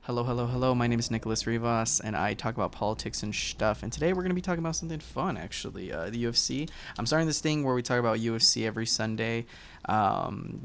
Hello, hello, hello. My name is Nicholas Rivas, and I talk about politics and stuff. And today we're going to be talking about something fun, actually. The UFC. I'm starting this thing where we talk about UFC every Sunday.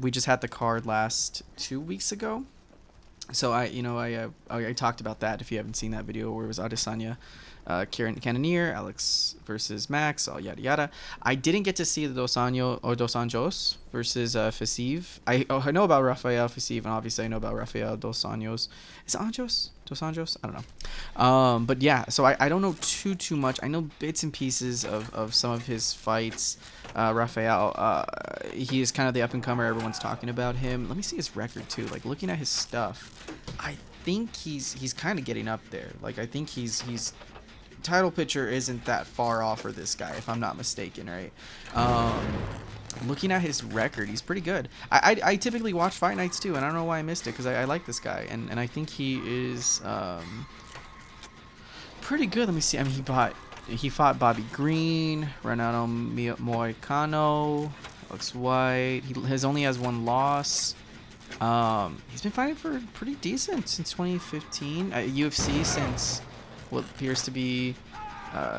We just had the card last 2 weeks ago. So I talked about that. If you haven't seen that video, where it was Adesanya, Kieran Cannonier, Alex versus Max, all yada yada. I didn't get to see the Dos Anjos versus Fasiv. I know about Rafael Fasiv, and obviously I know about Rafael Dos Anjos. Is it Anjos? Dos Anjos? I don't know. But yeah, so I don't know too much. I know bits and pieces of some of his fights. Rafael, he is kind of the up and comer. Everyone's talking about him. Let me see his record too. Like looking at his stuff, I think he's kind of getting up there. Like I think he's title picture isn't that far off for this guy, if I'm not mistaken, right? Looking at his record, he's pretty good. I typically watch fight nights too, and I don't know why I missed it because I like this guy, and I think he is pretty good. Let me see. I mean, he fought Bobby Green, Renato Moicano, Alex White. He only has one loss. He's been fighting for pretty decent since 2015. UFC since what appears to be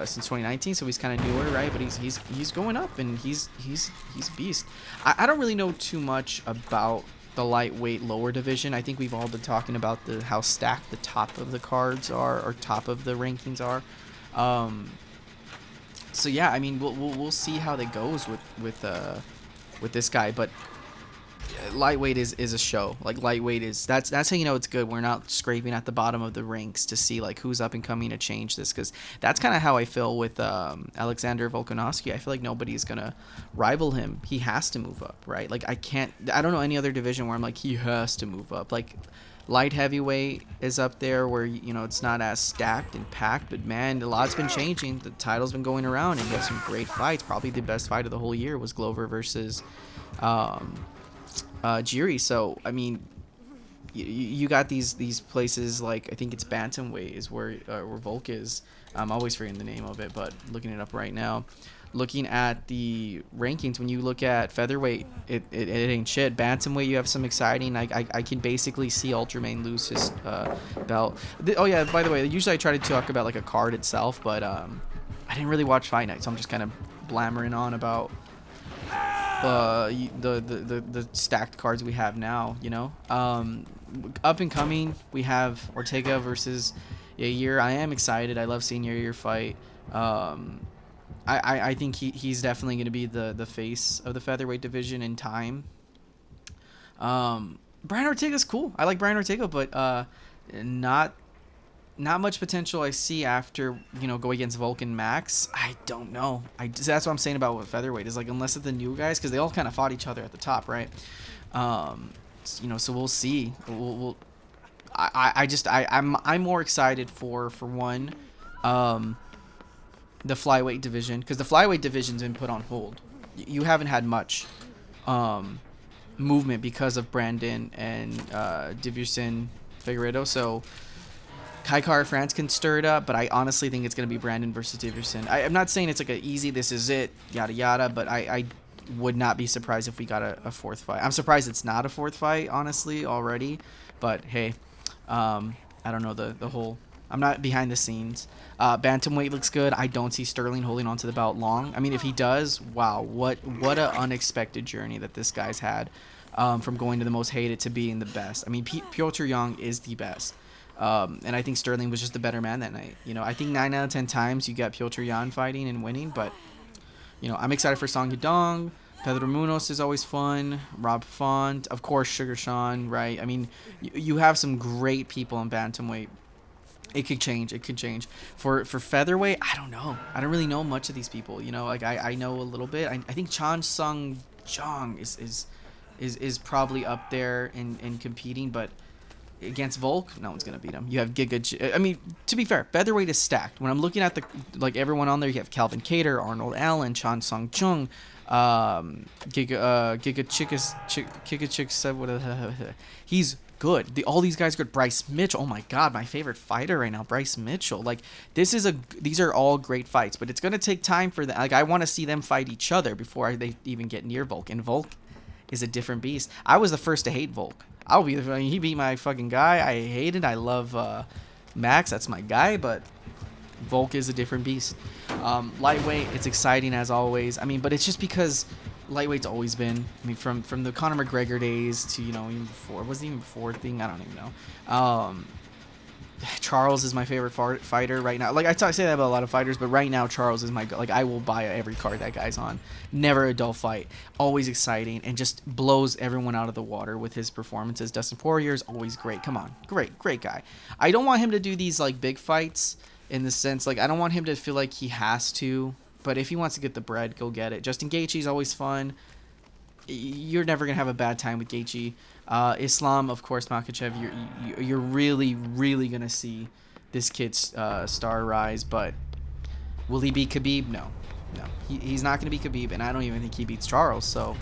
since 2019, so he's kind of newer, right? But he's going up, and he's a beast. I don't really know too much about the lightweight lower division. I think we've all been talking about how stacked the top of the cards are, or top of the rankings are. So yeah, I mean we'll see how that goes with this guy, but lightweight is a show. Like lightweight is that's how you know it's good. We're not scraping at the bottom of the ranks to see like who's up and coming to change this, because that's kind of how I feel with Alexander Volkanovski. I feel like nobody's gonna rival him. He has to move up, right? Like I don't know any other division where I'm like he has to move up. Like light heavyweight is up there where it's not as stacked and packed, but man, a lot's been changing. The title's been going around, and you have some great fights. Probably the best fight of the whole year was Glover versus Jiri. So I mean, you got these places like I think it's bantamweight is where Volk is. I'm always forgetting the name of it, but looking it up right now. Looking at the rankings, when you look at featherweight, it ain't shit. Bantamweight, you have some exciting. I can basically see Ultraman lose his belt. Oh yeah, by the way, usually I try to talk about like a card itself, but I didn't really watch Fight Night, so I'm just kind of blammering on about the stacked cards we have now. Up and coming, we have Ortega versus Yair. I am excited. I love seeing Yair fight. I think he's definitely going to be the face of the featherweight division in time. Brian Ortega's cool. I like Brian Ortega, but not much potential I see after go against Vulcan Max. I don't know. That's what I'm saying about what featherweight is like, unless it's the new guys, because they all kind of fought each other at the top, right? So we'll see. I'm more excited for one. The flyweight division, because the flyweight division's been put on hold. You haven't had much movement because of Brandon and Divison Figueredo. So Kai Kara France can stir it up, but I honestly think it's going to be Brandon versus Divison. I'm not saying it's like an easy, this is it, yada yada, but I would not be surprised if we got a fourth fight. I'm surprised it's not a fourth fight, honestly, already. But hey, I don't know the whole... I'm not behind the scenes. Bantamweight looks good. I don't see Sterling holding on to the belt long. I mean, if he does, wow, what an unexpected journey that this guy's had, from going to the most hated to being the best. I mean, Piotr Yang is the best, and I think Sterling was just the better man that night. I think 9 out of 10 times you got Piotr Yang fighting and winning, but I'm excited for Song Yadong. Pedro Munoz is always fun. Rob Font, of course, Sugar Sean, right? I mean, you have some great people in bantamweight. It could change. For featherweight, I don't know. I don't really know much of these people. Like I know a little bit. I think Chan Sung Jong is probably up there in competing, but against Volk, no one's gonna beat him. You have I mean, to be fair, featherweight is stacked. When I'm looking at everyone on there, you have Calvin Cater, Arnold Allen, Chan Sung Jung, he's good. All these guys are good. Bryce Mitchell, oh my god, my favorite fighter right now, Bryce Mitchell. Like these are all great fights, but it's gonna take time for them. Like I want to see them fight each other before they even get near Volk. And Volk is a different beast. I was the first to hate Volk. I'll be the, I mean, he beat my fucking guy. I hate it. I love Max. That's my guy, but Volk is a different beast. Lightweight, it's exciting as always. I mean, but it's just because lightweight's always been. I mean, from the Conor McGregor days to, you know, even before, was it even before thing? I don't even know. Charles is my favorite fighter right now. Like, say that about a lot of fighters, but right now Charles is my, like, I will buy every card that guy's on. Never a dull fight. Always exciting and just blows everyone out of the water with his performances. Dustin Poirier is always great. Come on. Great guy. I don't want him to do these, like, big fights in the sense, like, I don't want him to feel like he has to, but if he wants to get the bread, go get it. Justin Gaethje's always fun. You're never going to have a bad time with Gaethje. Islam, of course, Makhachev, you're really going to see this kid's star rise, but will he beat Khabib? No. He's not going to beat Khabib, and I don't even think he beats Charles, so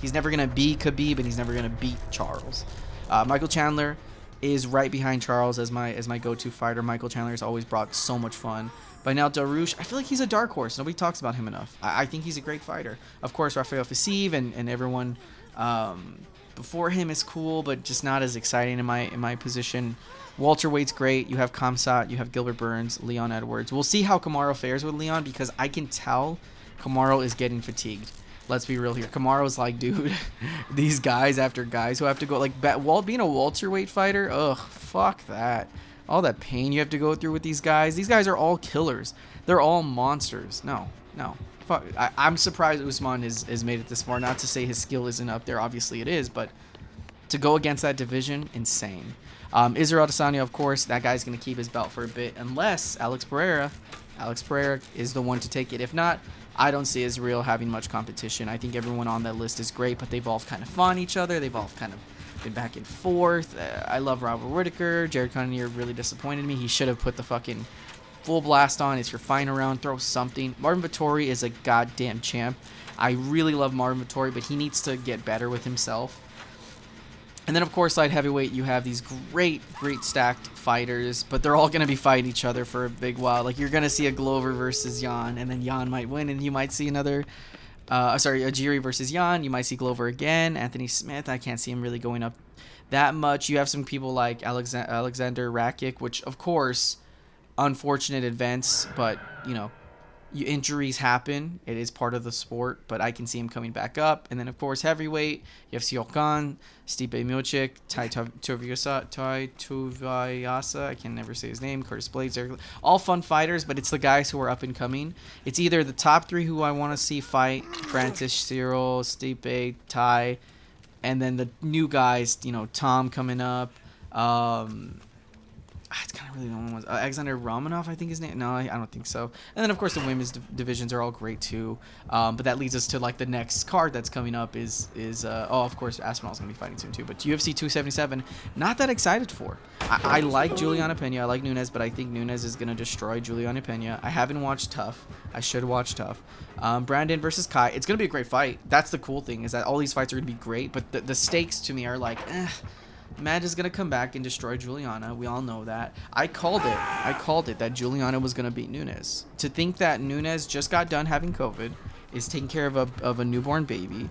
he's never going to beat Khabib, and he's never going to beat Charles. Michael Chandler is right behind Charles as my go-to fighter. Michael Chandler has always brought so much fun. By now, Darush, I feel like he's a dark horse. Nobody talks about him enough. I think he's a great fighter. Of course, Rafael Fiziev and everyone before him is cool, but just not as exciting in my position. Welterweight's great. You have Khamzat, you have Gilbert Burns, Leon Edwards. We'll see how Kamaru fares with Leon, because I can tell Kamaru is getting fatigued. Let's be real here. Kamaru's like, dude, these guys after guys who have to go, like, being a welterweight fighter, ugh, fuck that. All that pain you have to go through with these guys. These guys are all killers. They're all monsters. No. Fuck. I'm surprised Usman has made it this far. Not to say his skill isn't up there. Obviously it is. But to go against that division, insane. Israel Adesanya, of course, that guy's going to keep his belt for a bit. Unless Alex Pereira is the one to take it. If not, I don't see Israel having much competition. I think everyone on that list is great, but they've all kind of fought each other. They've all kind of been back and forth. I love Robert Whittaker. Jared Cannonier really disappointed me. He should have put the fucking full blast on. It's your final round. Throw something. Marvin Vettori is a goddamn champ. I really love Marvin Vettori, but he needs to get better with himself. And then, of course, light heavyweight, you have these great stacked fighters, but they're all going to be fighting each other for a big while. Like, you're going to see a Glover versus Jan, and then Jan might win, and you might see another... Ajiri versus Jan. You might see Glover again. Anthony Smith, I can't see him really going up that much. You have some people like Alexander Rakic, which, of course, unfortunate events, but, you know, injuries happen. It is part of the sport, but I can see him coming back up. And then, of course, heavyweight, you have Ciryl Gane, Stipe Miocic, Tai Tuivasa, I can never say his name, Curtis Blades, all fun fighters, but it's the guys who are up and coming. It's either the top three who I want to see fight, Francis, Ciryl, Stipe, Tai, and then the new guys, you know, Tom coming up, it's kind of really the one was Alexander Romanov, I think his name. No, I don't think so. And then, of course, the women's divisions are all great too. But that leads us to, like, the next card that's coming up is of course, Aspinall's gonna be fighting soon too. But UFC 277, not that excited for. I like Juliana Pena, I like Nunes, but I think Nunes is gonna destroy Juliana Pena. I haven't watched Tough. I should watch Tough. Brandon versus Kai. It's gonna be a great fight. That's the cool thing, is that all these fights are gonna be great, but the stakes to me are like, Matt is going to come back and destroy Juliana. We all know that. I called it that Juliana was going to beat Nunes. To think that Nunes just got done having COVID, is taking care of a newborn baby,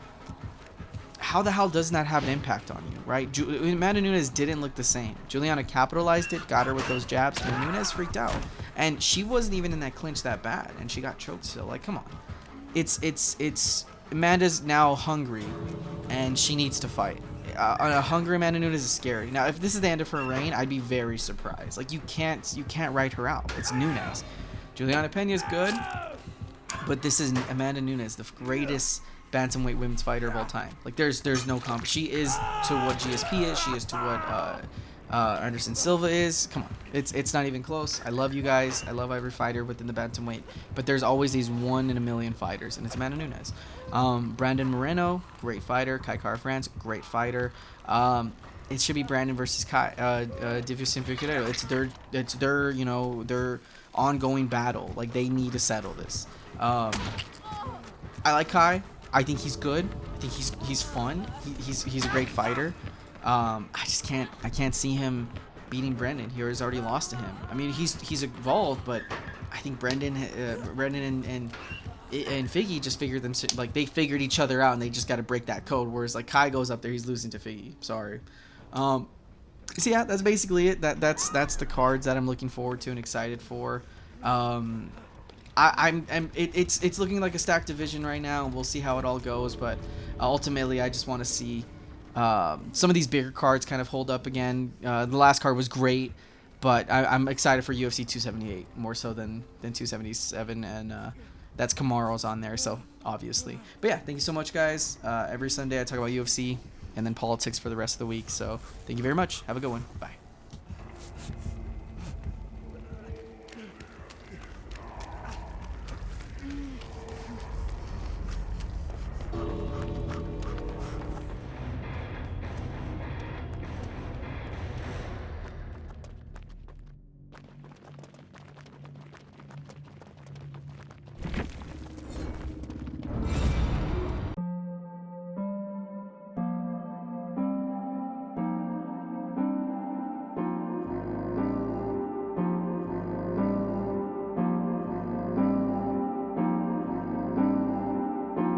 how the hell doesn't that have an impact on you, right? Amanda Nunes didn't look the same. Juliana capitalized it, got her with those jabs, and Nunes freaked out. And she wasn't even in that clinch that bad, and she got choked still. Like, come on. It's Amanda's now hungry, and she needs to fight. A hungry Amanda Nunes is scary. Now, if this is the end of her reign, I'd be very surprised. Like, you can't write her out. It's Nunes. Juliana Pena is good, but this is Amanda Nunes, the greatest bantamweight women's fighter of all time. Like, there's no comp. She is to what GSP is. She is to what Anderson Silva is. Come on, it's not even close. I love you guys. I love every fighter within the bantamweight, but there's always these 1 in a million fighters, and it's Amanda Nunes. Brandon Moreno, great fighter. Kai Kara France, great fighter. It should be Brandon versus Kai. Deiveson Figueiredo. It's their their ongoing battle. Like, they need to settle this. I like Kai. I think he's good. I think he's fun. He's a great fighter. I can't see him beating Brendan. He has already lost to him. I mean, he's evolved, but I think Brendan and and Figgy just figured them, like they figured each other out and they just got to break that code. Whereas like Kai goes up there, he's losing to Figgy. Sorry. So yeah, that's basically it. That's the cards that I'm looking forward to and excited for. It's looking like a stacked division right now. We'll see how it all goes, but ultimately, I just want to see some of these bigger cards kind of hold up again. The last card was great, but I'm excited for UFC 278 more so than 277, and that's Kamaro's on there, so obviously. But yeah, thank you so much, guys. Every Sunday I talk about UFC and then politics for the rest of the week. So thank you very much. Have a good one. Bye.